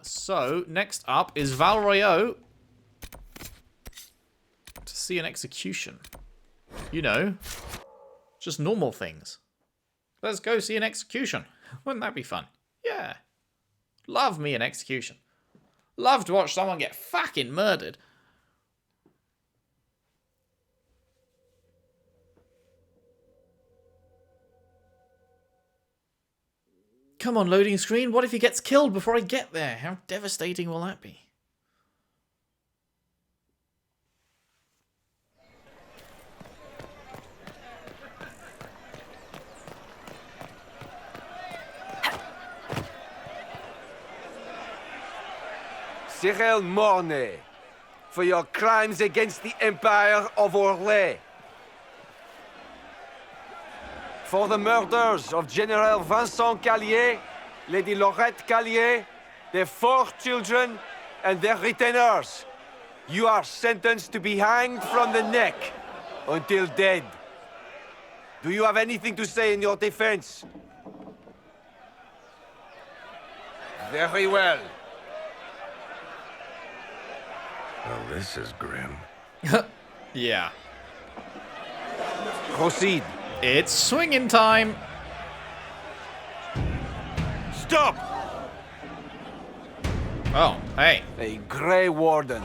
So, next up is Val Royeaux to see an execution. You know, just normal things. Let's go see an execution. Wouldn't that be fun? Yeah. Love me an execution. Love to watch someone get fucking murdered. Come on, loading screen. What if he gets killed before I get there? How devastating will that be? Cyril Mornay, for your crimes against the Empire of Orlais. For the murders of General Vincent Callier, Lady Laurette Callier, their 4 children, and their retainers. You are sentenced to be hanged from the neck until dead. Do you have anything to say in your defense? Very well. Well, this is grim. Yeah. Proceed. It's swinging time. Stop! Oh, hey. A Grey Warden.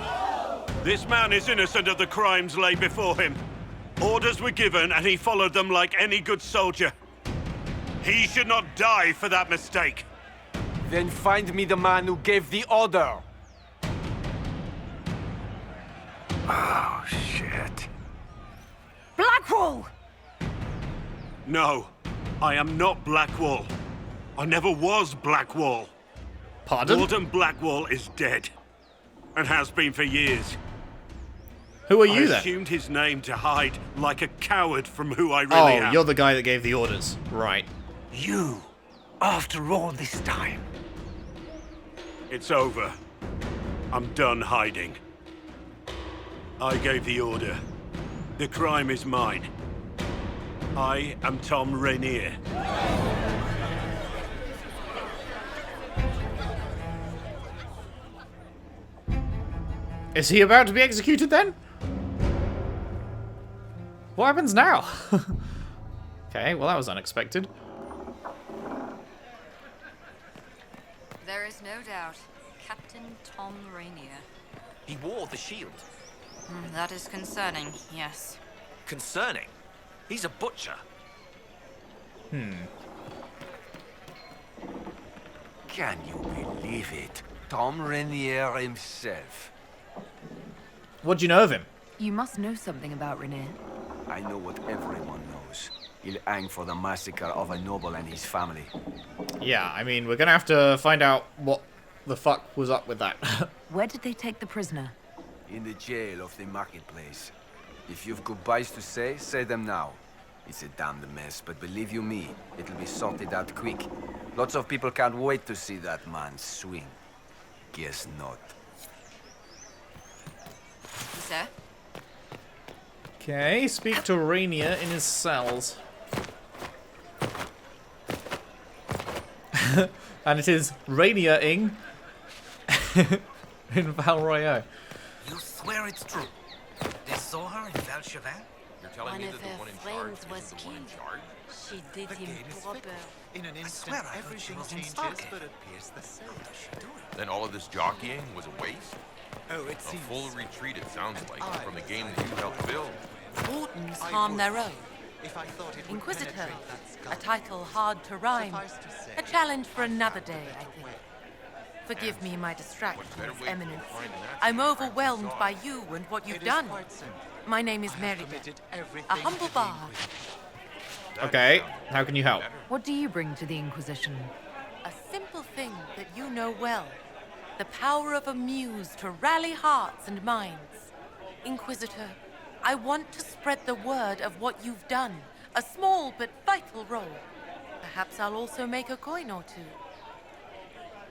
This man is innocent of the crimes laid before him. Orders were given and he followed them like any good soldier. He should not die for that mistake. Then find me the man who gave the order. Oh, shit. Blackwall! No, I am not Blackwall. I never was Blackwall. Pardon? Warden Blackwall is dead. And has been for years. Who are you I then? assumed his name to hide like a coward from who I really am. Oh, you're the guy that gave the orders. Right. You, after all this time. It's over. I'm done hiding. I gave the order. The crime is mine. I am Tom Rainier. Is he about to be executed then? What happens now? Okay, well that was unexpected. There is no doubt. Captain Tom Rainier. He wore the shield. That is concerning, yes. Concerning. He's a butcher. Can you believe it? Tom Rainier himself. What do you know of him? You must know something about Rainier. I know what everyone knows. He'll hang for the massacre of a noble and his family. Yeah, I mean, we're gonna have to find out what the fuck was up with that. Where did they take the prisoner? In the jail of the marketplace. If you've goodbyes to say them now. It's a damned mess, but believe you me, it'll be sorted out quick. Lots of people can't wait to see that man swing. Guess not. Sir? Okay, speak to Rainier in his cells. And it is Rainier-ing in Val Royeaux. You swear it's true. They saw her in Valchevin? You're telling One me of that the her one in charge friends is was the one in killed. charge? She did The him gate is proper. fixed. In an I instant, swear I heard everything she was in changes, Stargate. but appears the same. What is she doing? Then all of this jockeying was a waste? Oh, it A seems... full retreat, it sounds like, from the game that you helped build. Wardens harm their own. If I thought it would Inquisitor, penetrate that skull. a title hard to rhyme. Suffice to say, A challenge for another day, I think. Forgive me my distractions, better way to Eminence. find an answer I'm than overwhelmed practice by you and what you've it is done. quite simple. My name is I have Merida, committed everything a humble to the bard. Inquisition. Okay, how can you help? What do you bring to the Inquisition? A simple thing that you know well. The power of a muse to rally hearts and minds. Inquisitor, I want to spread the word of what you've done. A small but vital role. Perhaps I'll also make a coin or two.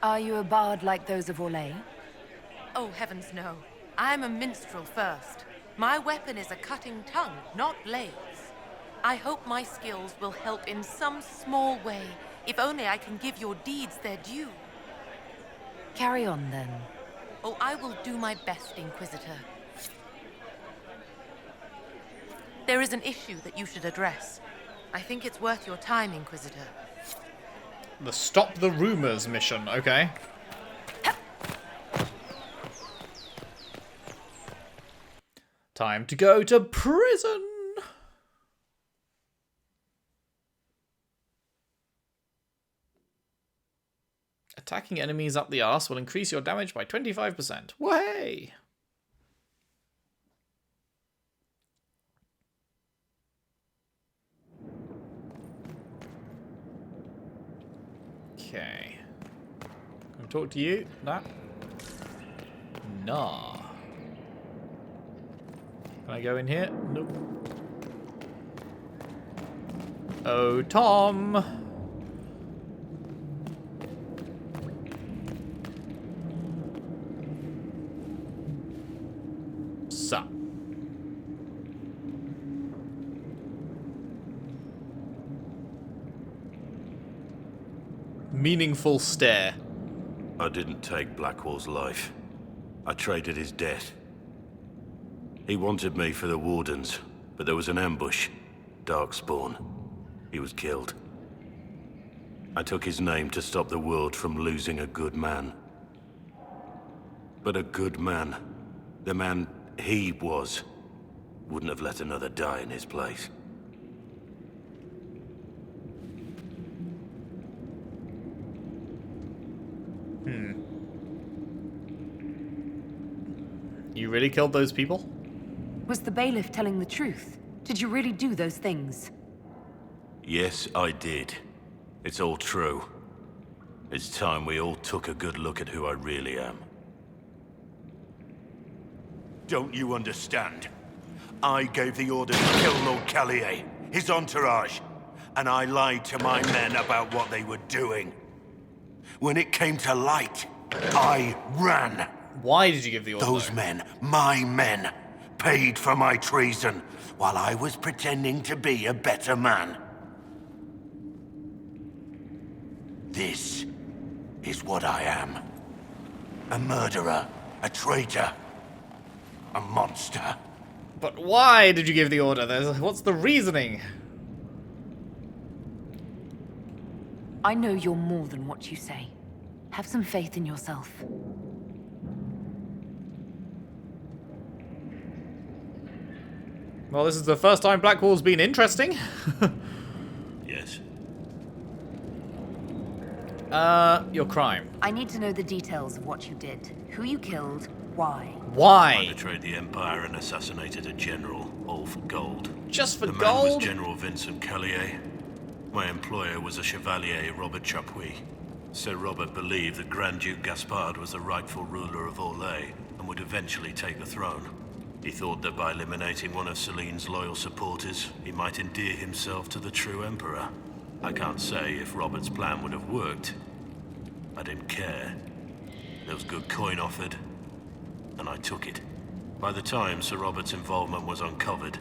Are you a bard like those of Orlais? Oh, heavens no. I'm a minstrel first. My weapon is a cutting tongue, not blades. I hope my skills will help in some small way, if only I can give your deeds their due. Carry on, then. Oh, I will do my best, Inquisitor. There is an issue that you should address. I think it's worth your time, Inquisitor. The Stop the Rumors mission, okay. Time to go to prison! Attacking enemies up the arse will increase your damage by 25%. Way! Okay. Can we talk to you? That? Nah. Can I go in here? Nope. Oh, Tom! Sup? Meaningful stare. I didn't take Blackwall's life. I traded his death. He wanted me for the Wardens, but there was an ambush. Darkspawn. He was killed. I took his name to stop the world from losing a good man. But a good man, the man he was, wouldn't have let another die in his place. You really killed those people? Was the bailiff telling the truth? Did you really do those things? Yes, I did. It's all true. It's time we all took a good look at who I really am. Don't you understand? I gave the order to kill Lord Callier, his entourage, and I lied to my men about what they were doing. When it came to light, I ran. Why did you give the order? Those men, my men, paid for my treason, while I was pretending to be a better man. This is what I am. A murderer, a traitor, a monster. But why did you give the order? What's the reasoning? I know you're more than what you say. Have some faith in yourself. Well, this is the first time Blackwall's been interesting. Yes. Your crime. I need to know the details of what you did. Who you killed, why. I Why? betrayed the Empire and assassinated a general, all for gold. Just for The man was gold? General Vincent Callier. My employer was a Chevalier, Robert Chapuis. Sir Robert believed that Grand Duke Gaspard was the rightful ruler of Orlais and would eventually take the throne. He thought that by eliminating one of Celine's loyal supporters, he might endear himself to the true Emperor. I can't say if Robert's plan would have worked. I didn't care. There was good coin offered, and I took it. By the time Sir Robert's involvement was uncovered,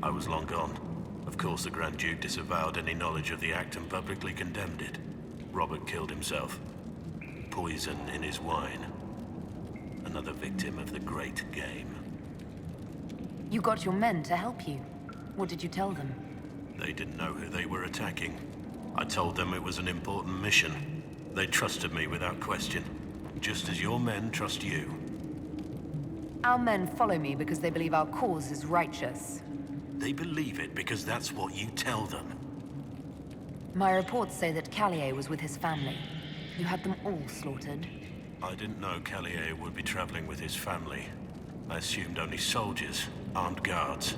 I was long gone. Of course, the Grand Duke disavowed any knowledge of the act and publicly condemned it. Robert killed himself. Poison in his wine. Another victim of the great game. You got your men to help you. What did you tell them? They didn't know who they were attacking. I told them it was an important mission. They trusted me without question. Just as your men trust you. Our men follow me because they believe our cause is righteous. They believe it because that's what you tell them. My reports say that Callier was with his family. You had them all slaughtered. I didn't know Callier would be traveling with his family. I assumed only soldiers, armed guards.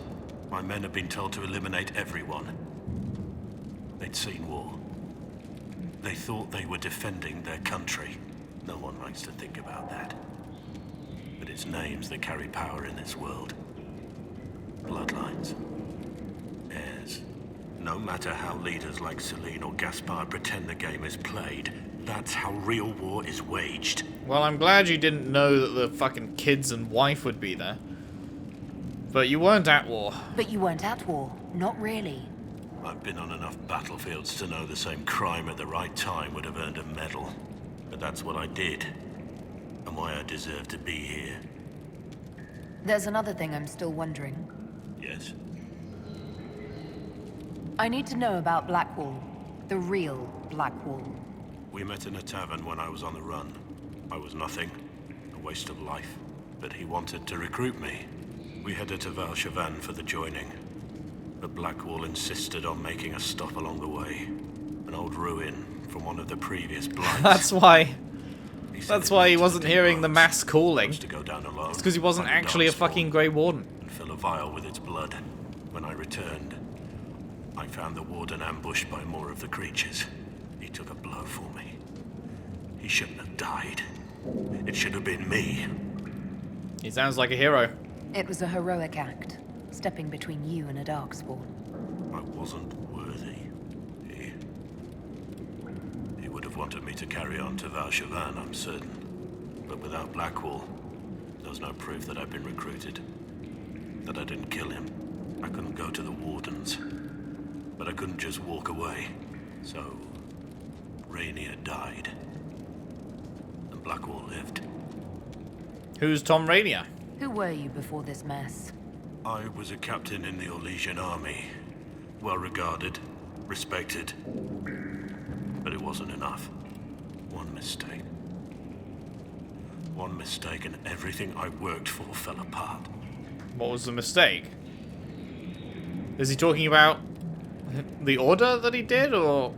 My men had been told to eliminate everyone. They'd seen war. They thought they were defending their country. No one likes to think about that. But it's names that carry power in this world. Bloodlines. Heirs. No matter how leaders like Celine or Gaspard pretend the game is played, that's how real war is waged. Well, I'm glad you didn't know that the fucking kids and wife would be there. But you weren't at war. But you weren't at war. Not really. I've been on enough battlefields to know the same crime at the right time would have earned a medal. But that's what I did. and why I deserve to be here. There's another thing I'm still wondering. Yes? I need to know about Blackwall. The real Blackwall. We met in a tavern when I was on the run. I was nothing, a waste of life. But he wanted to recruit me. We headed to Val Chavan for the joining. But Blackwall insisted on making a stop along the way. An old ruin from one of the previous blights. That's why he wasn't hearing the mass calling. To go down alone, It's because he wasn't find actually a dark spawn, fucking Grey Warden. and fill a vial with its blood. When I returned, I found the Warden ambushed by more of the creatures. He took a blow for me. He shouldn't have died. It should have been me. He sounds like a hero. It was a heroic act, stepping between you and a darkspawn. I wasn't worthy. He would have wanted me to carry on to Val Chavan, I'm certain. But without Blackwall, there's no proof that I've been recruited. That I didn't kill him. I couldn't go to the Wardens. But I couldn't just walk away. So, Rainier died. And Blackwall lived. Who's Tom Rainier? Who were you before this mess? I was a captain in the Orlesian army. Well regarded, respected. But it wasn't enough. One mistake. One mistake and everything I worked for fell apart. What was the mistake? Is he talking about the order that he did, or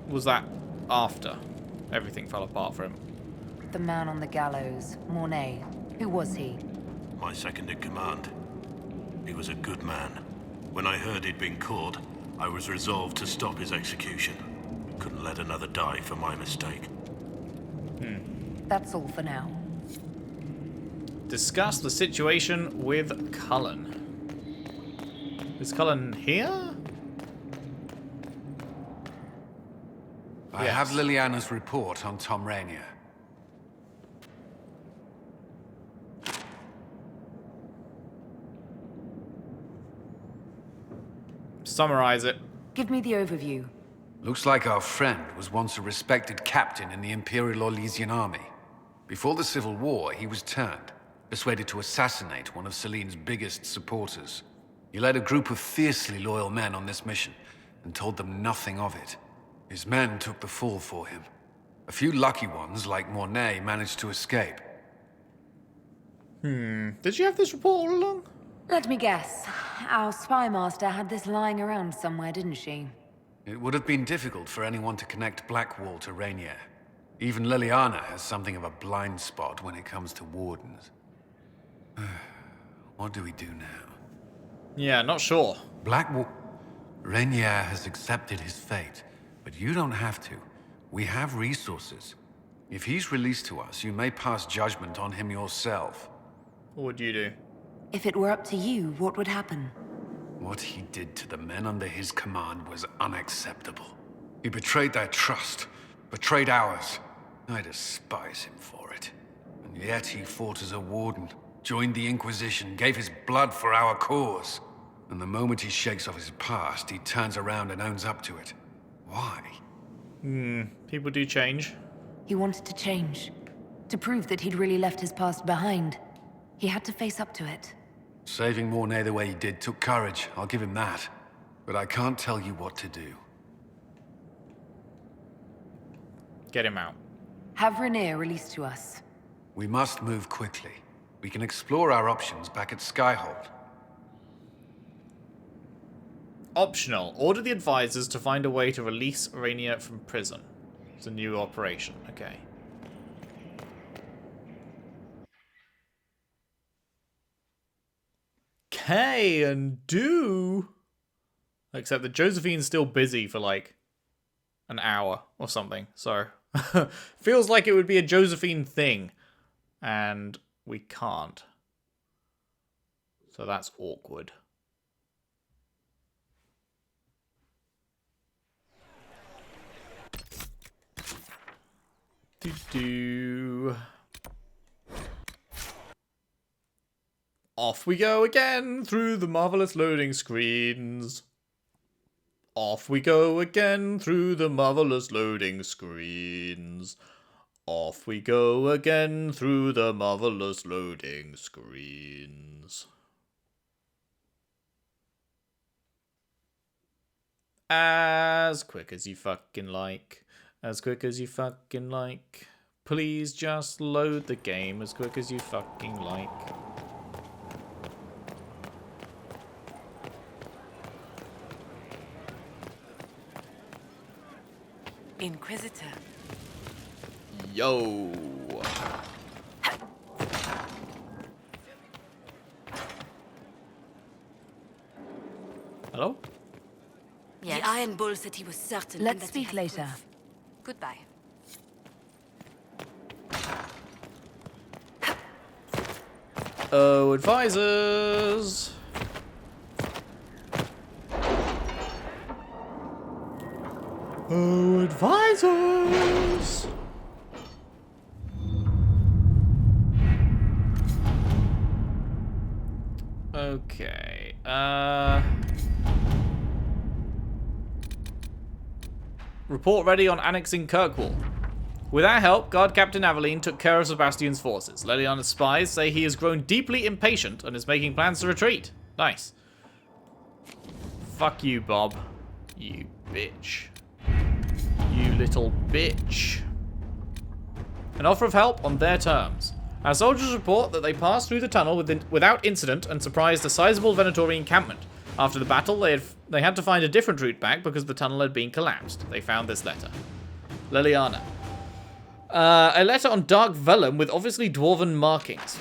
was that after everything fell apart for him? The man on the gallows, Mornay. Who was he? My second in command. He was a good man. When I heard he'd been caught, I was resolved to stop his execution. Couldn't let another die for my mistake. That's all for now. Discuss the situation with Cullen. Is Cullen here? I have Liliana's report on Tom Rainier. Summarize it. Give me the overview. Looks like our friend was once a respected captain in the Imperial Orlesian army. Before the Civil War, he was turned, persuaded to assassinate one of Celine's biggest supporters. He led a group of fiercely loyal men on this mission, and told them nothing of it. His men took the fall for him. A few lucky ones, like Mornay, managed to escape. Did you have this report all along? Let me guess. Our spy master had this lying around somewhere, didn't she? It would have been difficult for anyone to connect Blackwall to Rainier. Even Liliana has something of a blind spot when it comes to Wardens. What do we do now? Yeah, not sure. Blackwall... Rainier has accepted his fate, but you don't have to. We have resources. If he's released to us, you may pass judgment on him yourself. What would you do? If it were up to you, what would happen? What he did to the men under his command was unacceptable. He betrayed their trust, betrayed ours. I despise him for it. And yet he fought as a warden, joined the Inquisition, gave his blood for our cause. And the moment he shakes off his past, he turns around and owns up to it. Why? People do change. He wanted to change. To prove that he'd really left his past behind. He had to face up to it. Saving Mornay the way he did took courage, I'll give him that. But I can't tell you what to do. Get him out. Have Rainier released to us. We must move quickly. We can explore our options back at Skyhold. Optional. Order the advisors to find a way to release Rainier from prison. It's a new operation. Okay. Can do. Except that Josephine's still busy for like an hour or something. So feels like it would be a Josephine thing. And we can't. So that's awkward. Off we go again through the marvelous loading screens. Off we go again through the marvelous loading screens. Off we go again through the marvelous loading screens. As quick as you fucking like. As quick as you fucking like. Please just load the game as quick as you fucking like. Inquisitor. Yo. Hello? Yes. The Iron Bull said he was certain. Let's speak later. Goodbye. Oh, advisors. Oh, advisors. Okay. Report ready on annexing Kirkwall. With our help, Guard Captain Aveline took care of Sebastian's forces. Leliana's spies say he has grown deeply impatient and is making plans to retreat. Nice. Fuck you, Bob. You bitch. You little bitch. An offer of help on their terms. Our soldiers report that they passed through the tunnel without incident and surprised a sizable Venatori encampment. After the battle, they had to find a different route back because the tunnel had been collapsed. They found this letter. Leliana. A letter on dark vellum with obviously dwarven markings.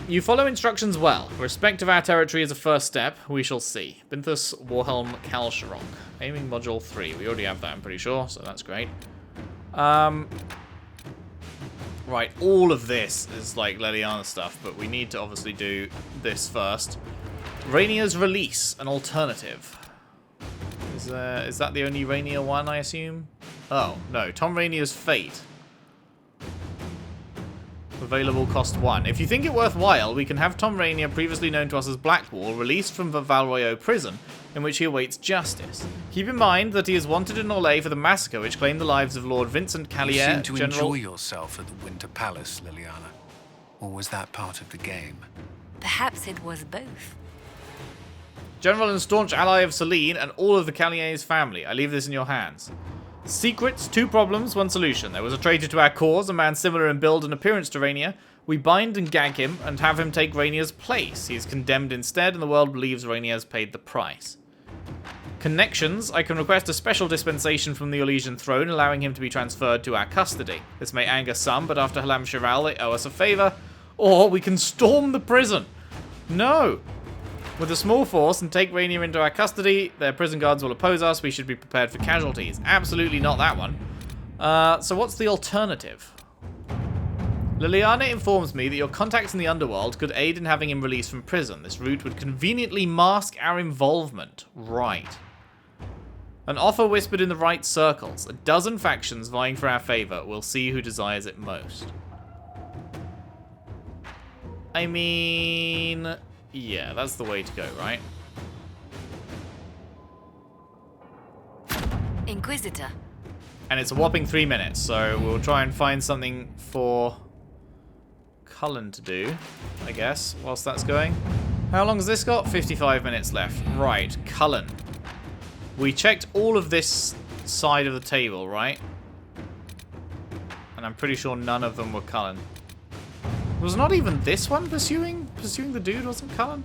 You follow instructions well. Respect of our territory is a first step. We shall see. Binthus Warhelm Kalsharok. Aiming module 3. We already have that, I'm pretty sure, so that's great. Right, all of this is like Leliana stuff, but we need to obviously do this first. Rainier's release, an alternative. Is that the only Rainier one, I assume? Oh, no. Tom Rainier's fate. Available cost 1. If you think it worthwhile, we can have Tom Rainier, previously known to us as Blackwall, released from the Valroyo prison, in which he awaits justice. Keep in mind that he is wanted in Orlais for the massacre which claimed the lives of Lord Vincent Callier, You seem to General... enjoy yourself at the Winter Palace, Leliana. Or was that part of the game? Perhaps it was both. General and staunch ally of Selene and all of the Callier's family. I leave this in your hands. Secrets, 2 problems, 1 solution. There was a traitor to our cause, a man similar in build and appearance to Rainier. We bind and gag him and have him take Rainier's place. He is condemned instead, and the world believes Rainier has paid the price. Connections. I can request a special dispensation from the Orlesian throne, allowing him to be transferred to our custody. This may anger some, but after Halam Shiral, they owe us a favour. Or we can storm the prison. No. With a small force and take Rainier into our custody, their prison guards will oppose us. We should be prepared for casualties. Absolutely not that one. So what's the alternative? Leliana informs me that your contacts in the underworld could aid in having him released from prison. This route would conveniently mask our involvement. Right. An offer whispered in the right circles. A dozen factions vying for our favour. We'll see who desires it most. I mean... yeah, that's the way to go, right? Inquisitor. And it's a whopping 3 minutes, so we'll try and find something for Cullen to do, I guess, whilst that's going. How long has this got? 55 minutes left. Right, Cullen. We checked all of this side of the table, right? And I'm pretty sure none of them were Cullen. Was not even this one pursuing the dude, wasn't Cullen?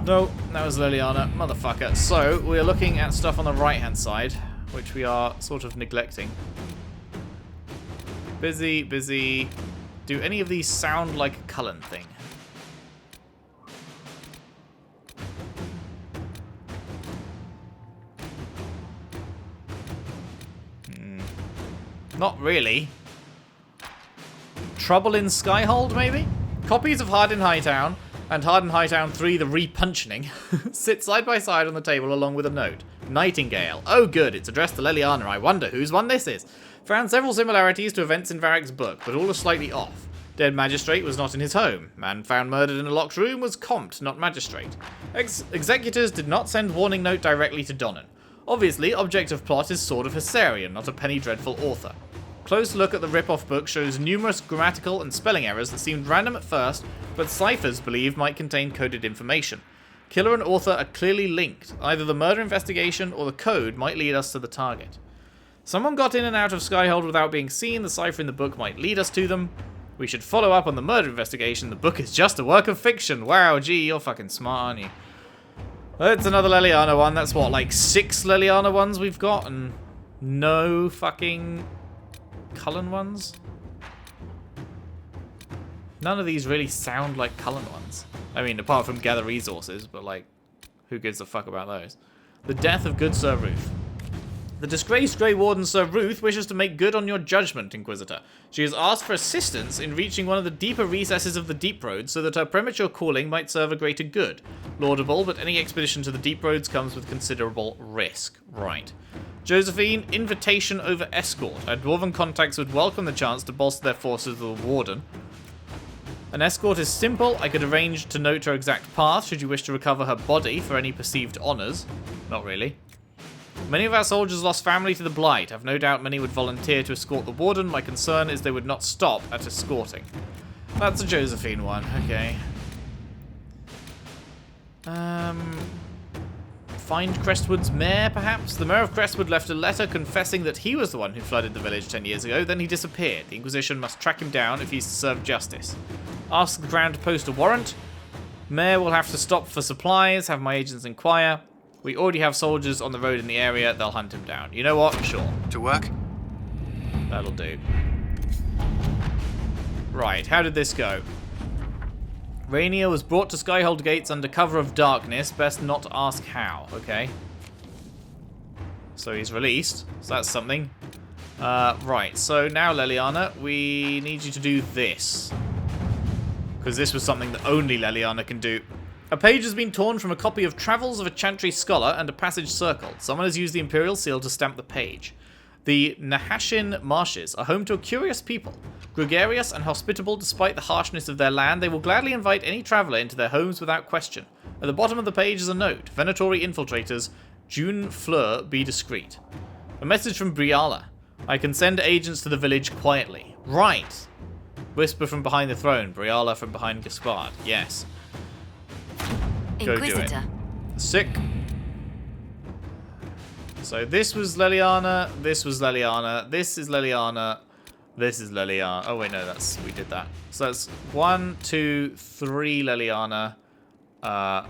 No, that was Leliana. Motherfucker. So, we're looking at stuff on the right-hand side, which we are sort of neglecting. Busy, busy. Do any of these sound like a Cullen thing? Not really. Trouble in Skyhold, maybe? Copies of Hard in Hightown and Hard in Hightown 3, The Repuncheoning, sit side by side on the table along with a note. Nightingale. Oh good, it's addressed to Leliana. I wonder whose one this is. Found several similarities to events in Varric's book, but all are slightly off. Dead magistrate was not in his home. Man found murdered in a locked room was Comte, not magistrate. Executors did not send warning note directly to Donnan. Obviously, object of plot is Sword of Hysarian, not a penny dreadful author. Close look at the rip-off book shows numerous grammatical and spelling errors that seemed random at first, but ciphers believe might contain coded information. Killer and author are clearly linked. Either the murder investigation or the code might lead us to the target. Someone got in and out of Skyhold without being seen. The cipher in the book might lead us to them. We should follow up on the murder investigation. The book is just a work of fiction. Wow, gee, you're fucking smart, aren't you? It's another Leliana one. That's what, like 6 Leliana ones we've got? And no fucking Cullen ones? None of these really sound like Cullen ones. I mean, apart from gather resources, but like, who gives a fuck about those? The death of good Sir Ruth. The disgraced Grey Warden Sir Ruth wishes to make good on your judgment, Inquisitor. She has asked for assistance in reaching one of the deeper recesses of the Deep Roads so that her premature calling might serve a greater good. Laudable, but any expedition to the Deep Roads comes with considerable risk. Right. Josephine, invitation over escort. Our dwarven contacts would welcome the chance to bolster their forces with the Warden. An escort is simple. I could arrange to note her exact path should you wish to recover her body for any perceived honours. Not really. Many of our soldiers lost family to the Blight. I've no doubt many would volunteer to escort the Warden. My concern is they would not stop at escorting. That's a Josephine one. Okay. Find Crestwood's mayor, perhaps? The mayor of Crestwood left a letter confessing that he was the one who flooded the village 10 years ago. Then he disappeared. The Inquisition must track him down if he's to serve justice. Ask the Crown to post a warrant. Mayor will have to stop for supplies. Have my agents inquire. We already have soldiers on the road in the area. They'll hunt him down. You know what? Sure. To work? That'll do. Right, how did this go? Rainier was brought to Skyhold Gates under cover of darkness. Best not to ask how. Okay. So he's released. So that's something. Right, so now, Leliana, we need you to do this. Because this was something that only Leliana can do. A page has been torn from a copy of Travels of a Chantry Scholar and a passage circled. Someone has used the Imperial Seal to stamp the page. The Nahashin Marshes are home to a curious people. Gregarious and hospitable despite the harshness of their land, they will gladly invite any traveller into their homes without question. At the bottom of the page is a note. Venatory infiltrators, June Fleur, be discreet. A message from Briala. I can send agents to the village quietly. Right. Whisper from behind the throne. Briala from behind Gaspard. Yes. Go do it. Sick. So this was Leliana, this was Leliana, this is Leliana, this is Leliana. Oh wait, no, we did that. So that's 1, 2, 3 Leliana, 4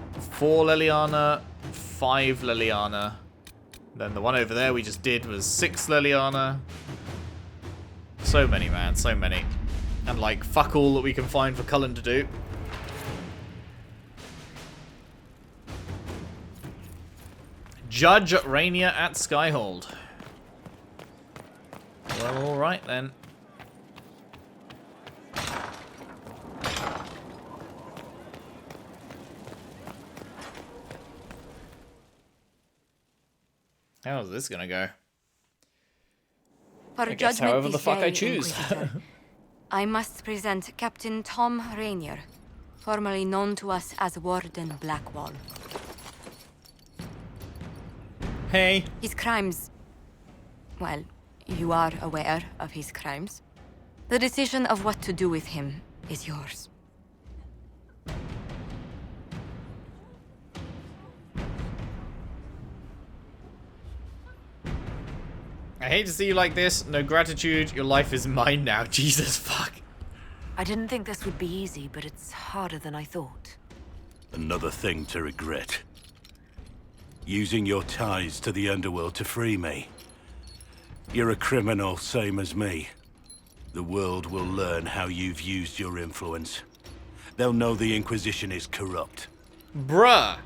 Leliana, 5 Leliana. Then the one over there we just did was 6 Leliana. So many, man, so many. And like fuck all that we can find for Cullen to do. Judge Rainier at Skyhold. Well, alright then. How's this gonna go? For I guess judgment however the fuck I day, choose. I must present Captain Tom Rainier, formerly known to us as Warden Blackwall. Hey. His crimes... Well, you are aware of his crimes. The decision of what to do with him is yours. I hate to see you like this. No gratitude. Your life is mine now. Jesus fuck. I didn't think this would be easy, but it's harder than I thought. Another thing to regret. Using your ties to the underworld to free me. You're a criminal, same as me. The world will learn how you've used your influence. They'll know the Inquisition is corrupt. Bruh.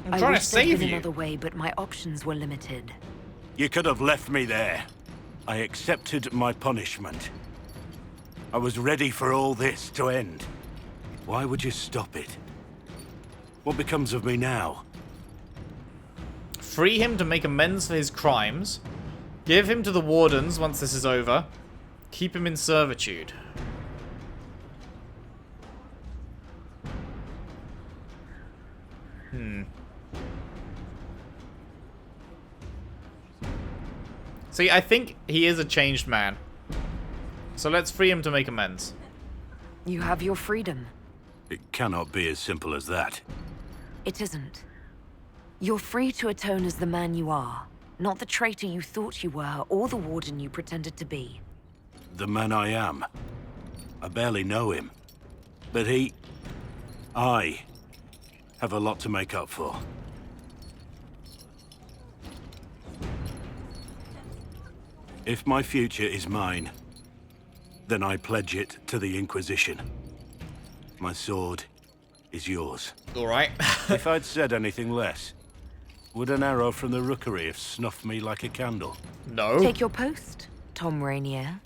I'm trying to wish there'd save been you. another way, but my options were limited. You could have left me there. I accepted my punishment. I was ready for all this to end. Why would you stop it? What becomes of me now? Free him to make amends for his crimes. Give him to the Wardens once this is over. Keep him in servitude. See, I think he is a changed man. So let's free him to make amends. You have your freedom. It cannot be as simple as that. It isn't. You're free to atone as the man you are, not the traitor you thought you were, or the warden you pretended to be. The man I am. I barely know him. But I have a lot to make up for. If my future is mine, then I pledge it to the Inquisition. My sword is yours. Alright. If I'd said anything less, would an arrow from the rookery have snuffed me like a candle? No. Take your post, Tom Rainier.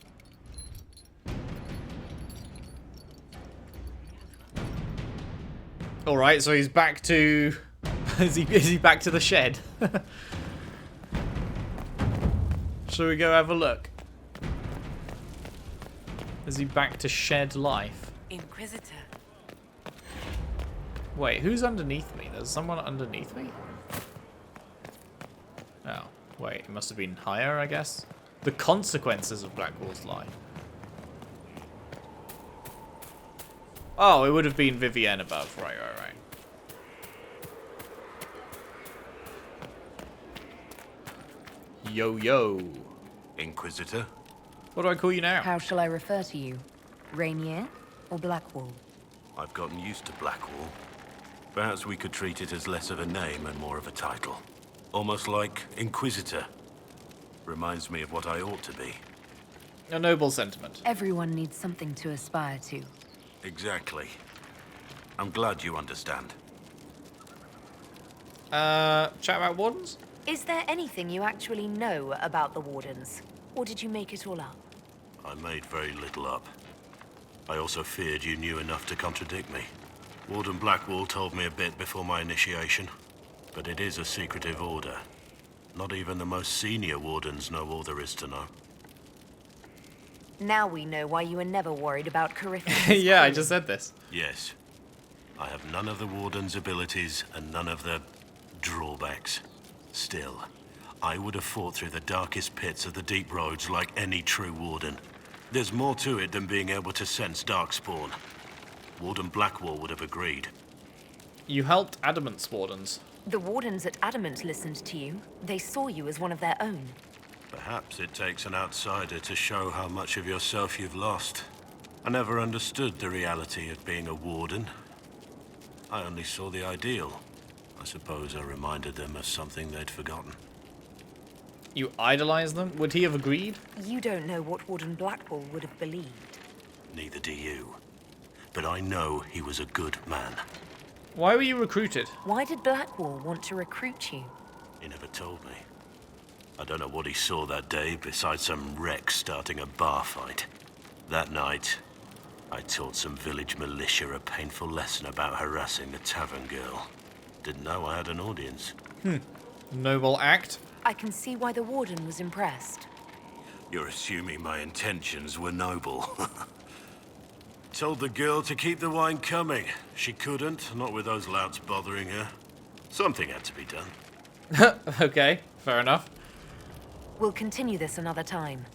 Alright, so he's back to... is he back to the shed? Shall we go have a look? Is he back to shed life? Inquisitor. Wait, who's underneath me? There's someone underneath me? Oh, wait, it must have been higher, I guess. The consequences of Blackwall's lie. Oh, it would have been Vivienne above. Right. Yo. Inquisitor? What do I call you now? How shall I refer to you? Rainier or Blackwall? I've gotten used to Blackwall. Perhaps we could treat it as less of a name and more of a title. Almost like Inquisitor. Reminds me of what I ought to be. A noble sentiment. Everyone needs something to aspire to. Exactly. I'm glad you understand. Chat about wardens? Is there anything you actually know about the Wardens? Or did you make it all up? I made very little up. I also feared you knew enough to contradict me. Warden Blackwall told me a bit before my initiation, but it is a secretive order. Not even the most senior wardens know all there is to know. Now we know why you were never worried about Corypheus. Yeah, I just said this. Yes. I have none of the warden's abilities and none of the drawbacks. Still, I would have fought through the darkest pits of the deep roads like any true warden. There's more to it than being able to sense darkspawn. Warden Blackwall would have agreed. You helped Adamant's wardens. The Wardens at Adamant listened to you. They saw you as one of their own. Perhaps it takes an outsider to show how much of yourself you've lost. I never understood the reality of being a warden. I only saw the ideal. I suppose I reminded them of something they'd forgotten. You idolize them? Would he have agreed? You don't know what Warden Blackwall would have believed. Neither do you. But I know he was a good man. Why were you recruited? Why did Blackwall want to recruit you? He never told me. I don't know what he saw that day besides some wreck starting a bar fight. That night, I taught some village militia a painful lesson about harassing the tavern girl. Didn't know I had an audience. Noble act. I can see why the Warden was impressed. You're assuming my intentions were noble. Told the girl to keep the wine coming. She couldn't, not with those louts bothering her. Something had to be done. Okay, fair enough. We'll continue this another time.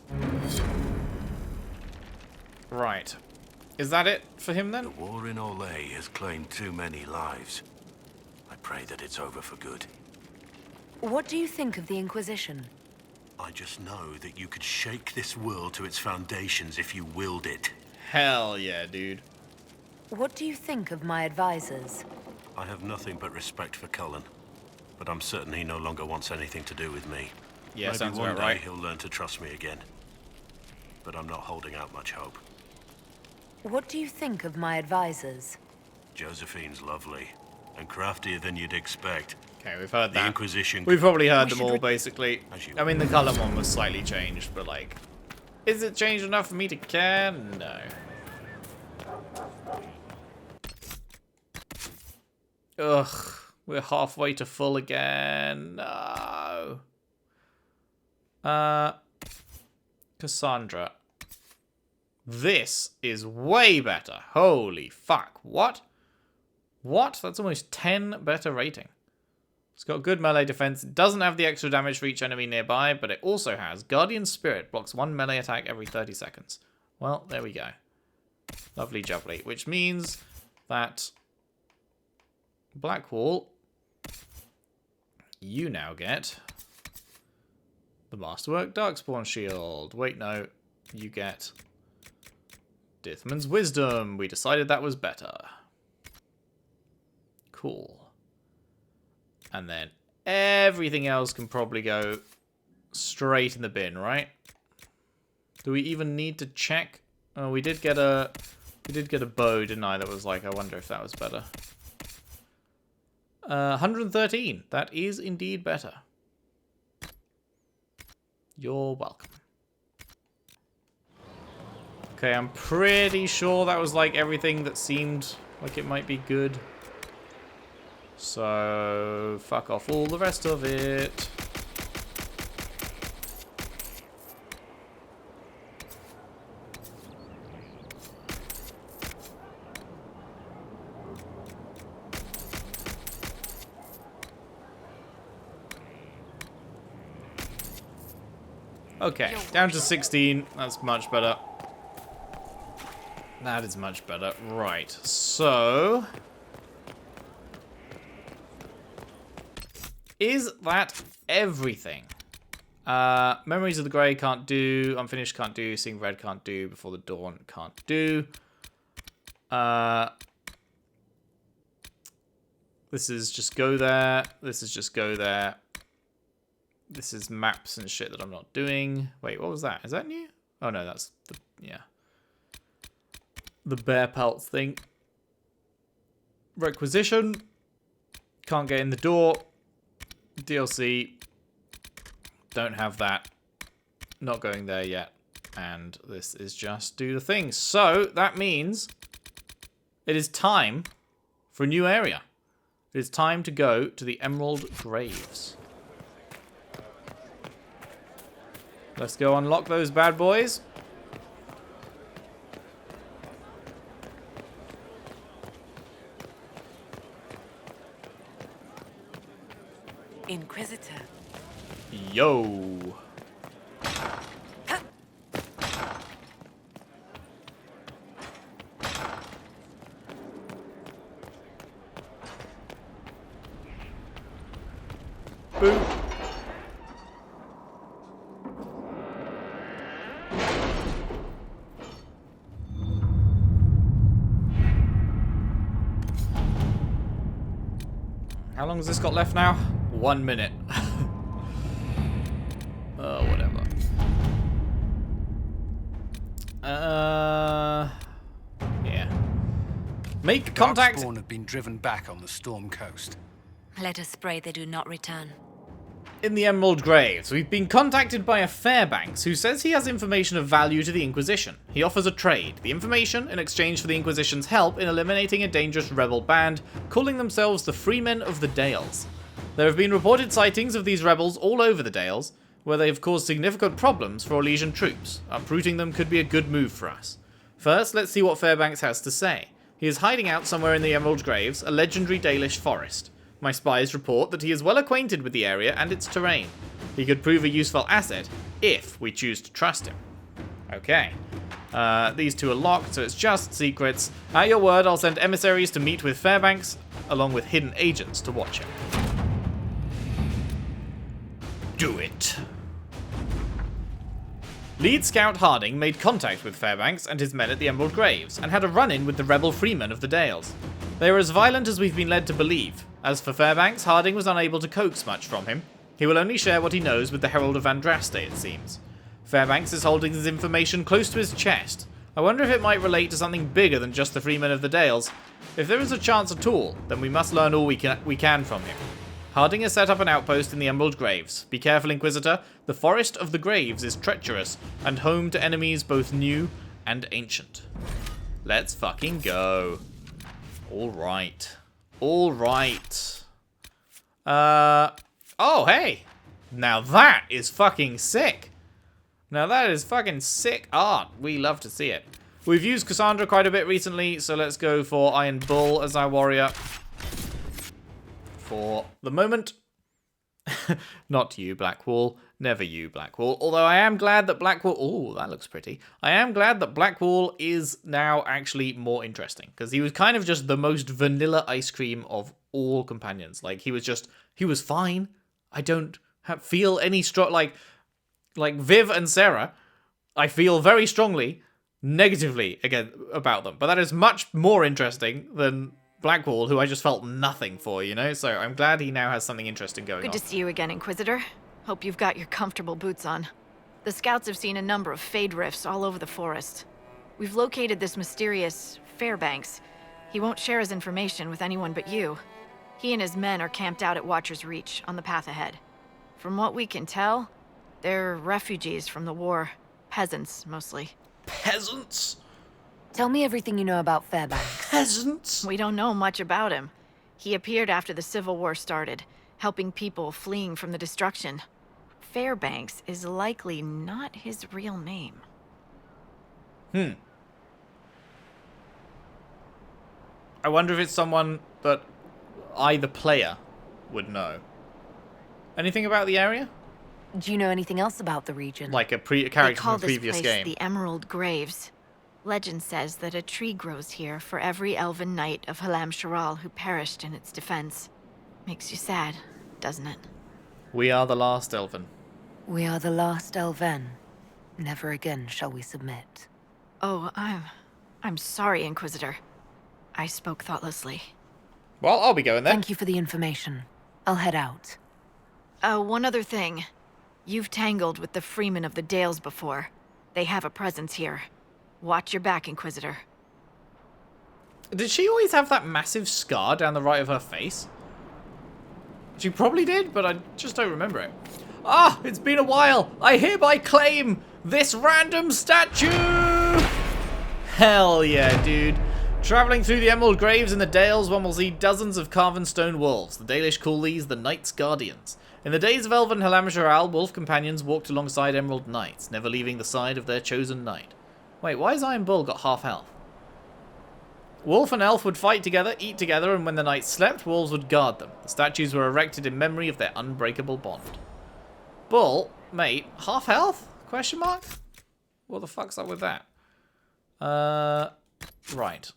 Right. Is that it for him then? The war in Orlais has claimed too many lives. I pray that it's over for good. What do you think of the Inquisition? I just know that you could shake this world to its foundations if you willed it. Hell yeah, dude. What do you think of my advisors? I have nothing but respect for Cullen, but I'm certain he no longer wants anything to do with me. Yeah, Maybe sounds one about day right. he'll learn to trust me again. But I'm not holding out much hope. What do you think of my advisors? Josephine's lovely, and craftier than you'd expect. Okay, we've heard The that. Inquisition... We've probably heard them all, basically. As you I mean, the colour one was slightly changed, but like... Is it changed enough for me to care? No. Ugh. We're halfway to full again. No. Cassandra. This is way better. Holy fuck. What? What? That's almost 10 better rating. It's got good melee defense. It doesn't have the extra damage for each enemy nearby, but it also has Guardian Spirit. Blocks 1 melee attack every 30 seconds. Well, there we go. Lovely jubbly. Which means that Blackwall, you now get the Masterwork Darkspawn Shield. Wait, no. You get Dithman's Wisdom. We decided that was better. Cool. And then everything else can probably go straight in the bin, right? Do we even need to check? Oh, we did get a bow, didn't I? That was like, I wonder if that was better. 113. That is indeed better. You're welcome. Okay, I'm pretty sure that was like everything that seemed like it might be good. So, fuck off all the rest of it. Okay, down to 16. That's much better. That is much better. Right, so... is that everything? Memories of the Grey can't do. Unfinished can't do. Seeing Red can't do. Before the Dawn can't do. This is just go there. This is just go there. This is maps and shit that I'm not doing. Wait, what was that? Is that new? Oh no, that's the, yeah. The bear pelts thing. Requisition. Can't get in the door. DLC. Don't have that. Not going there yet. And this is just do the thing. So that means it is time for a new area. It is time to go to the Emerald Graves. Let's go unlock those bad boys. Inquisitor. Yo. Boom. How long has this got left now? 1 minute. Oh, whatever. Yeah. Make contact. Darkspawn have been driven back on the Storm Coast. Let us pray they do not return. In the Emerald Graves, we've been contacted by a Fairbanks who says he has information of value to the Inquisition. He offers a trade, the information in exchange for the Inquisition's help in eliminating a dangerous rebel band, calling themselves the Freemen of the Dales. There have been reported sightings of these rebels all over the Dales, where they have caused significant problems for Elysian troops. Uprooting them could be a good move for us. First, let's see what Fairbanks has to say. He is hiding out somewhere in the Emerald Graves, a legendary Dalish forest. My spies report that he is well acquainted with the area and its terrain. He could prove a useful asset, if we choose to trust him. Okay. These two are locked, so it's just secrets. At your word, I'll send emissaries to meet with Fairbanks, along with hidden agents to watch him. Do it. Lead Scout Harding made contact with Fairbanks and his men at the Emerald Graves, and had a run-in with the rebel freemen of the Dales. They were as violent as we've been led to believe. As for Fairbanks, Harding was unable to coax much from him. He will only share what he knows with the Herald of Andraste, it seems. Fairbanks is holding his information close to his chest. I wonder if it might relate to something bigger than just the freemen of the Dales. If there is a chance at all, then we must learn all we can from him. Harding has set up an outpost in the Emerald Graves. Be careful, Inquisitor. The Forest of the Graves is treacherous, and home to enemies both new and ancient. Let's fucking go. Alright. Alright. Oh, hey! Now that is fucking sick. Now that is fucking sick art. We love to see it. We've used Cassandra quite a bit recently, so let's go for Iron Bull as our warrior. For the moment, Not you, Blackwall. Never you, Blackwall. Although I am glad that Blackwall... Oh, that looks pretty. I am glad that Blackwall is now actually more interesting. Because he was kind of just the most vanilla ice cream of all companions. Like, he was fine. I don't feel any strong... Like Viv and Sarah, I feel very strongly, negatively, again, about them. But that is much more interesting than Blackwall, who I just felt nothing for, you know? So I'm glad he now has something interesting going on. Good to see you again, Inquisitor. Hope you've got your comfortable boots on. The scouts have seen a number of fade rifts all over the forest. We've located this mysterious Fairbanks. He won't share his information with anyone but you. He and his men are camped out at Watcher's Reach, on the path ahead. From what we can tell, they're refugees from the war. Peasants, mostly. Peasants? Tell me everything you know about Fairbanks. Peasants? We don't know much about him. He appeared after the Civil War started, helping people fleeing from the destruction. Fairbanks is likely not his real name. I wonder if it's someone that I, the player, would know. Anything about the area? Do you know anything else about the region? Like a character from a this previous place game. the Emerald Graves. Legend says that a tree grows here for every elven knight of Halam Sharal who perished in its defense. Makes you sad, doesn't it? We are the last Elven. We are the last Elven. Never again shall we submit. Oh, I'm sorry, Inquisitor. I spoke thoughtlessly. Well, I'll be going there. Thank you for the information. I'll head out. One other thing. You've tangled with the Freemen of the Dales before. They have a presence here. Watch your back, Inquisitor. Did she always have that massive scar down the right of her face? She probably did, but I just don't remember it. Ah, it's been a while. I hereby claim this random statue. Hell yeah, dude. Travelling through the Emerald Graves in the Dales, one will see dozens of carven stone wolves. The Dalish call these the Knights' Guardians. In the days of Elven Halam Sharal, wolf companions walked alongside Emerald Knights, never leaving the side of their chosen knight. Wait, why has Iron Bull got half health? Wolf and elf would fight together, eat together, and when the knights slept, wolves would guard them. The statues were erected in memory of their unbreakable bond. Bull, mate, half health? Question mark? What the fuck's up with that? Right.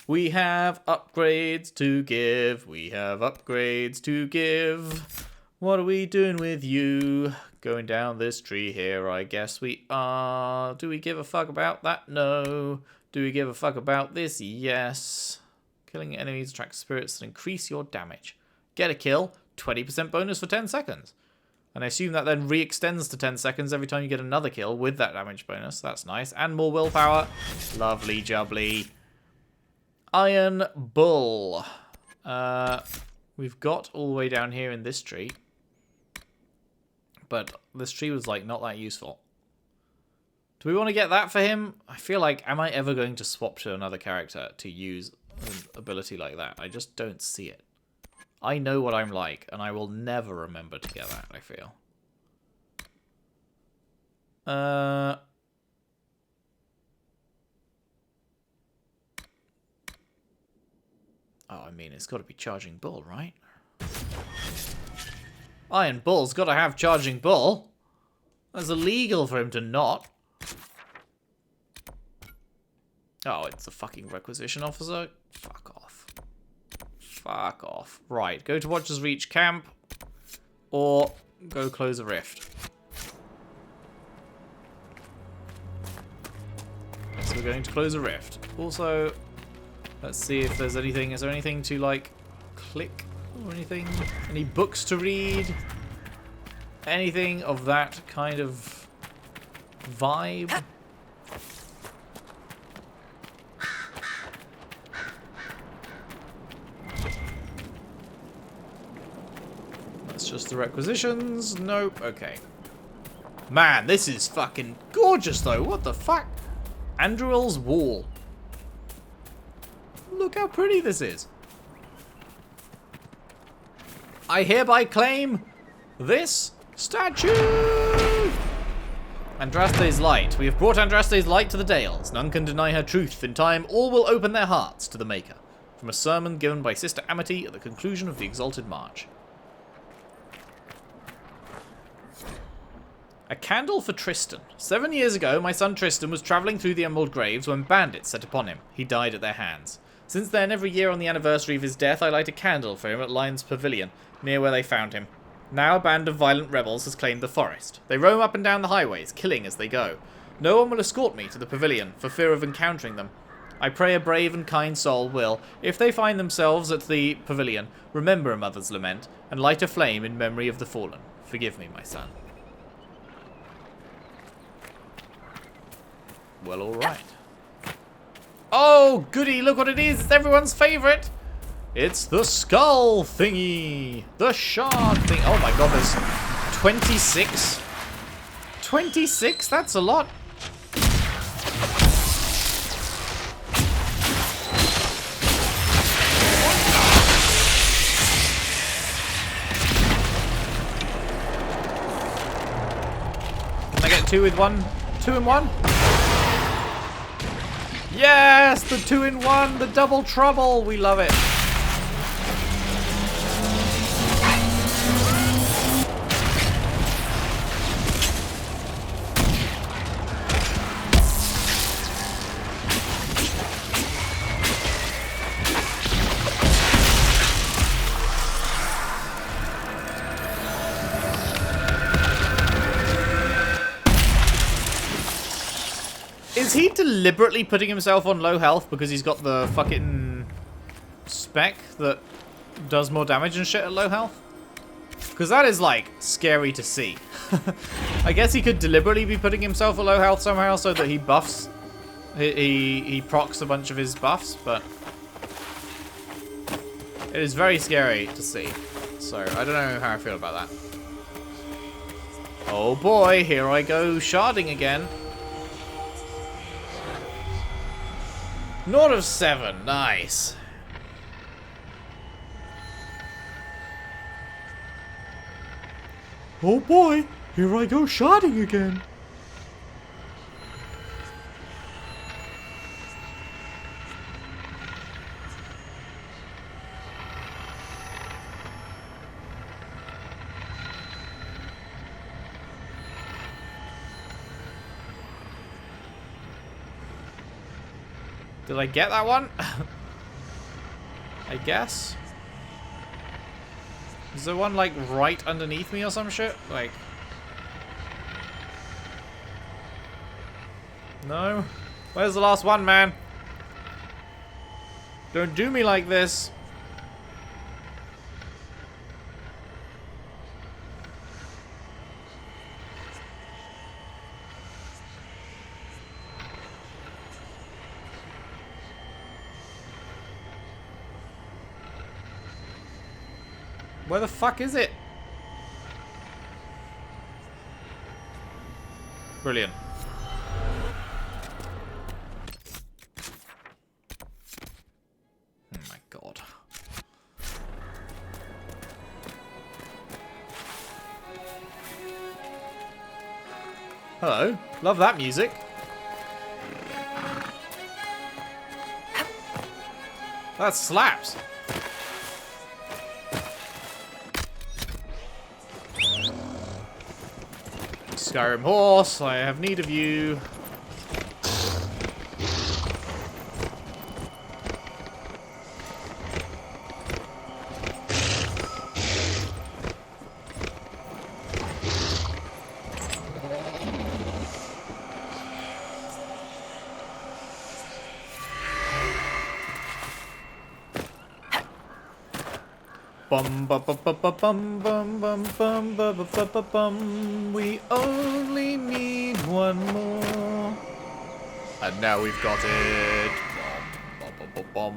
We have upgrades to give. We have upgrades to give. What are we doing with you? Going down this tree here, I guess we are. Do we give a fuck about that? No. Do we give a fuck about this? Yes. Killing enemies attracts spirits that increase your damage. Get a kill, 20% bonus for 10 seconds. And I assume that then re-extends to 10 seconds every time you get another kill with that damage bonus. That's nice. And more willpower. Lovely jubbly. Iron Bull. We've got all the way down here in this tree. But this tree was, like, not that useful. Do we want to get that for him? I feel like, am I ever going to swap to another character to use an ability like that? I just don't see it. I know what I'm like, and I will never remember to get that, I feel. Oh, I mean, it's got to be Charging Bull, right? Iron Bull's got to have Charging Bull. That's illegal for him to not. Oh, it's a fucking requisition officer? Fuck off. Fuck off. Right, go to Watcher's Reach camp. Or go close a rift. So we're going to close a rift. Also, let's see if there's anything. Is there anything to, like, click or anything? Any books to read? Anything of that kind of vibe? That's just the requisitions. Nope. Okay. Man, this is fucking gorgeous, though. What the fuck? Andruel's Wall. Look how pretty this is. I hereby claim this statue! Andraste's Light. We have brought Andraste's Light to the Dales. None can deny her truth. In time, all will open their hearts to the Maker. From a sermon given by Sister Amity at the conclusion of the Exalted March. A candle for Tristan. 7 years ago, my son Tristan was travelling through the Emerald Graves when bandits set upon him. He died at their hands. Since then, every year on the anniversary of his death, I light a candle for him at Lion's Pavilion, near where they found him. Now a band of violent rebels has claimed the forest. They roam up and down the highways, killing as they go. No one will escort me to the pavilion, for fear of encountering them. I pray a brave and kind soul will, if they find themselves at the pavilion, remember a mother's lament, and light a flame in memory of the fallen. Forgive me, my son. Well, alright. Oh, goody, look what it is. It's everyone's favourite. It's the skull thingy. The shard thing. Oh my god, there's 26. 26? That's a lot. Can I get two with one? 2 in 1? Yes, the 2-in-1, the double trouble. We love it. Is he deliberately putting himself on low health because he's got the fucking spec that does more damage and shit at low health? Because that is, like, scary to see. I guess he could deliberately be putting himself at low health somehow so that he buffs... He procs a bunch of his buffs, but... It is very scary to see. So, I don't know how I feel about that. Oh boy, here I go sharding again. 0 of 7, nice. Oh boy, here I go sharding again. Did I get that one? I guess. Is there one, like, right underneath me or some shit? Like... No? Where's the last one, man? Don't do me like this. Where the fuck is it? Brilliant. Oh my god. Hello. Love that music. That slaps. Skyrim horse, I have need of you. Bum bum bum bum bum bum bum bum bum bum bum. We only need one more, and now we've got it. Bum bum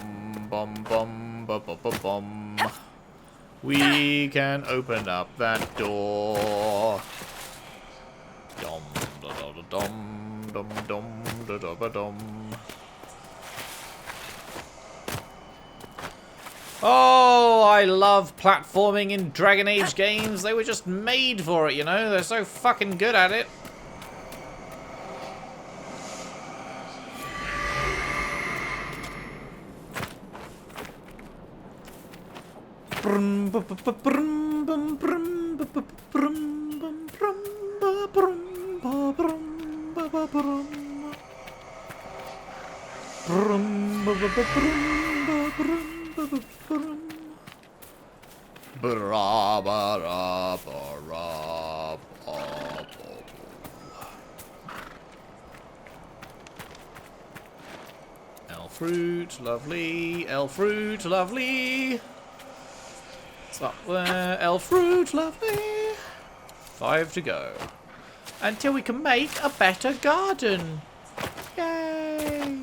bum bum bum bum bum bum. We can open up that door. Dum da da dum dum dum da da ba dum. Oh, I love platforming in Dragon Age games. They were just made for it, you know? They're so fucking good at it. Elf fruit, lovely. Elf fruit, lovely. It's up there. Elf fruit, lovely. 5 to go. Until we can make a better garden. Yay!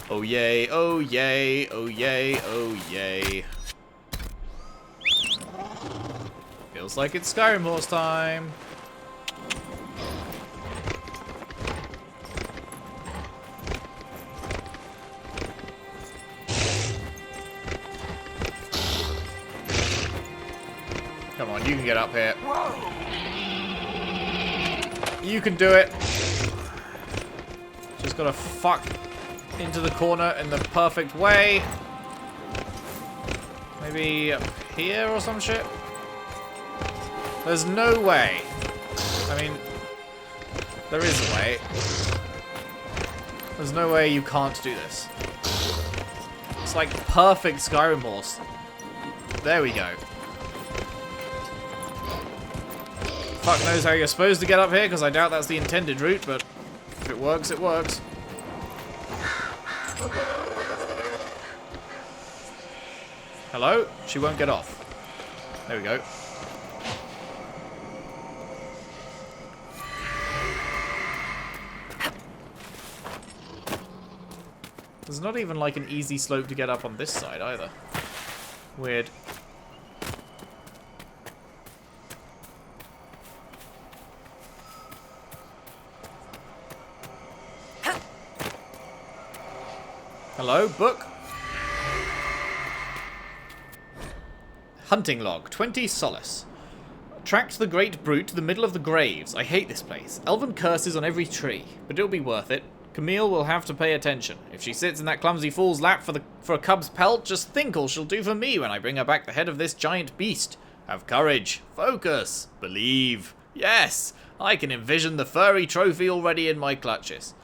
Oh yay, oh yay, oh yay, oh yay. Feels like it's Skyrim horse time. Come on, you can get up here. You can do it. Just gotta fuck into the corner in the perfect way. Maybe up here or some shit. There's no way. I mean, there is a way. There's no way you can't do this. It's like perfect Skyrim horse. There we go. Fuck knows how you're supposed to get up here, because I doubt that's the intended route, but if it works, it works. Hello? She won't get off. There we go. There's not even like an easy slope to get up on this side either. Weird. Hello, book. Hunting log, 20 solace. Tracked the great brute to the middle of the graves. I hate this place. Elven curses on every tree, but it'll be worth it. Camille will have to pay attention. If she sits in that clumsy fool's lap for a cub's pelt, just think all she'll do for me when I bring her back the head of this giant beast. Have courage. Focus. Believe. Yes, I can envision the furry trophy already in my clutches.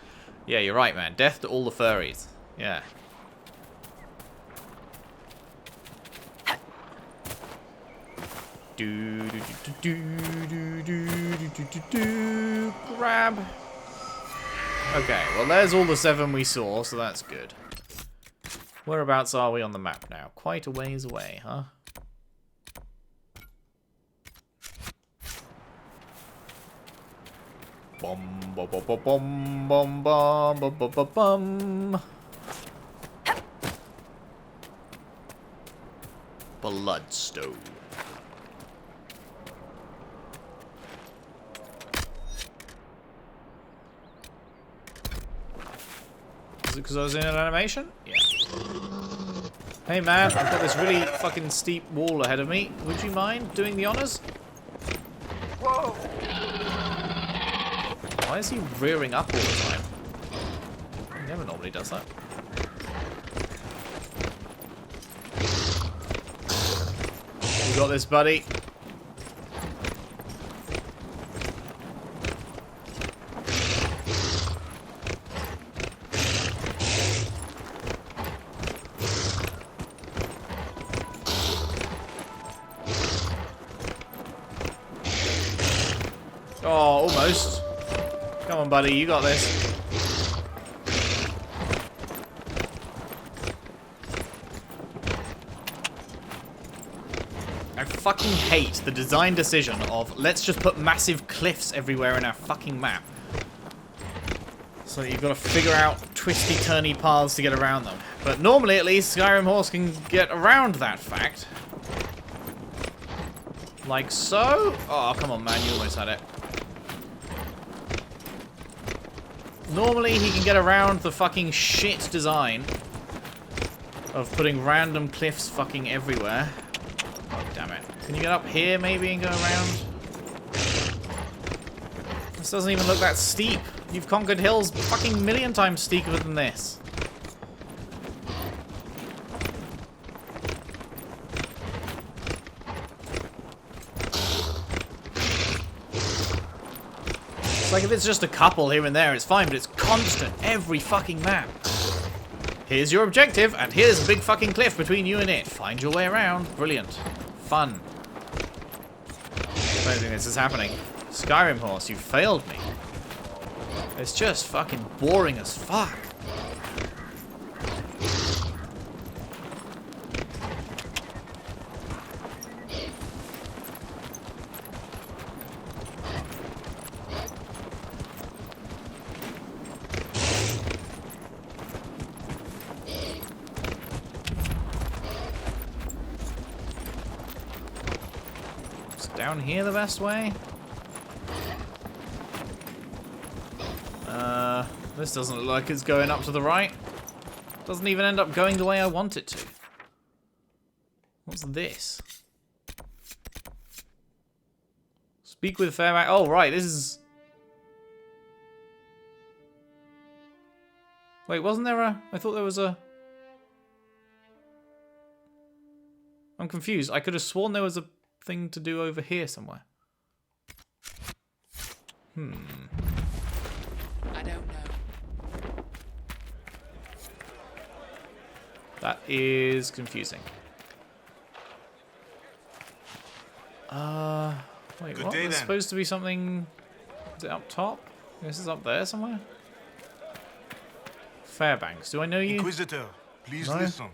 Yeah, you're right, man. Death to all the furries. Yeah. Grab. Okay, well there's all the 7 we saw, so that's good. Whereabouts are we on the map now? Quite a ways away, huh? Bum bum bum bum bum bum bum bum bum bum. Bloodstone. Is it because I was in an animation? Yeah. Hey man, I've got this really fucking steep wall ahead of me. Would you mind doing the honors? Whoa! Why is he rearing up all the time? He never normally does that. You got this, buddy. Oh, almost. Come on, buddy, you got this. I fucking hate the design decision of let's just put massive cliffs everywhere in our fucking map. So you've got to figure out twisty-turny paths to get around them. But normally, at least, Skyrim Horse can get around that fact. Like so. Oh, come on, man, you almost had it. Normally, he can get around the fucking shit design of putting random cliffs fucking everywhere. Oh, damn it. Can you get up here, maybe, and go around? This doesn't even look that steep. You've conquered hills fucking million times steeper than this. It's like if it's just a couple here and there, it's fine, but it's constant. Every fucking map. Here's your objective, and here's a big fucking cliff between you and it. Find your way around. Brilliant. Fun. I don't think this is happening. Skyrim horse, you failed me. It's just fucking boring as fuck. Down here the best way? This doesn't look like it's going up to the right. Doesn't even end up going the way I want it to. What's this? Speak with Fairbanks. Oh, right, this is... Wait, wasn't there a... I thought there was a... I'm confused. I could have sworn there was a thing to do over here somewhere. I don't know. That is confusing. Wait, Good what? day, There's then. supposed to be something... Is it up top? This is up there somewhere? Fairbanks, do I know you? Inquisitor, please No? listen.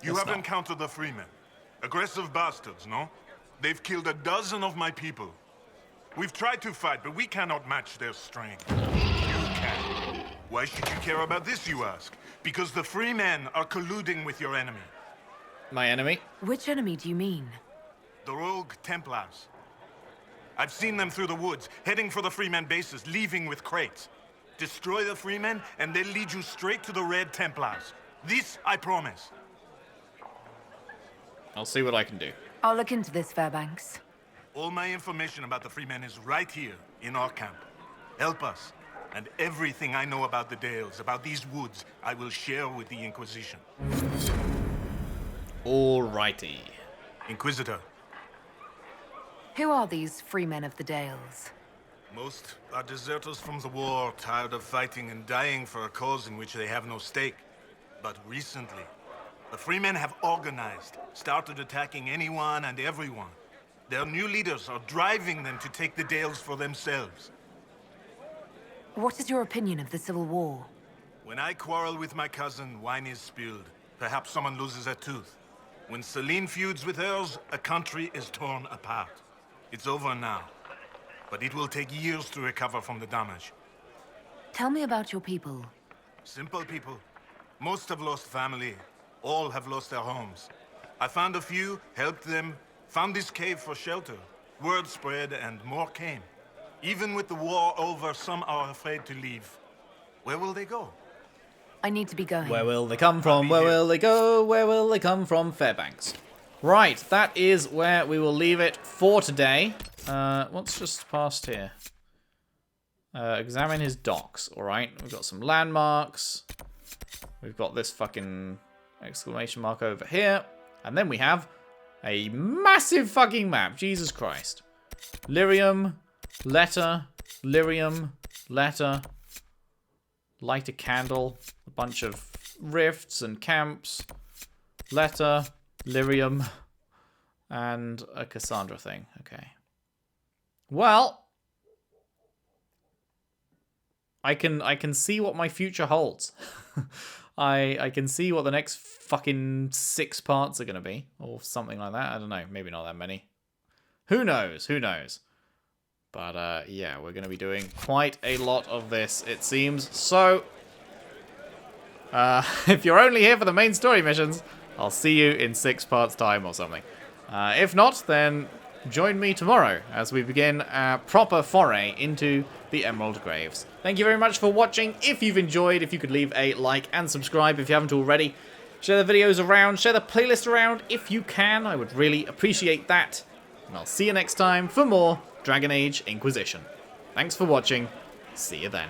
You Guess have not. encountered the Freemen. Aggressive bastards, no? They've killed a dozen of my people. We've tried to fight, but we cannot match their strength. You can. Why should you care about this, you ask? Because the Freemen are colluding with your enemy. My enemy? Which enemy do you mean? The rogue Templars. I've seen them through the woods, heading for the Freemen bases, leaving with crates. Destroy the Freemen, and they'll lead you straight to the Red Templars. This I promise. I'll see what I can do. I'll look into this, Fairbanks. All my information about the Freemen is right here, in our camp. Help us, and everything I know about the Dales, about these woods, I will share with the Inquisition. Alrighty. Inquisitor, Who are these free men of the Dales? most are deserters from the war, tired of fighting and dying for a cause in which they have no stake. But recently, the Freemen have organized, started attacking anyone and everyone. Their new leaders are driving them to take the Dales for themselves. What is your opinion of the Civil War? When I quarrel with my cousin, wine is spilled. Perhaps someone loses a tooth. When Celine feuds with hers, a country is torn apart. It's over now. But it will take years to recover from the damage. Tell me about your people. Simple people. Most have lost family. All have lost their homes. I found a few, helped them, found this cave for shelter. Word spread and more came. Even with the war over, some are afraid to leave. Where will they go? I need to be going. Where will they come from? Where will they go? Where will they come from? Fairbanks. Right, that is where we will leave it for today. What's just past here? Examine his docks. Alright, we've got some landmarks. We've got this fucking exclamation mark over here. And then we have a massive fucking map. Jesus Christ. Lyrium, letter, lyrium, letter. Light a candle. A bunch of rifts and camps. Letter, lyrium, and a Cassandra thing. Okay. Well, I can see what my future holds. I can see what the next fucking 6 parts are going to be. Or something like that. I don't know. Maybe not that many. Who knows? Who knows? But, yeah, we're going to be doing quite a lot of this, it seems. So, if you're only here for the main story missions, I'll see you in 6 parts' time or something. If not, then join me tomorrow as we begin our proper foray into the Emerald Graves. Thank you very much for watching. If you've enjoyed, if you could leave a like and subscribe if you haven't already. Share the videos around, share the playlist around if you can. I would really appreciate that. And I'll see you next time for more Dragon Age Inquisition. Thanks for watching. See you then.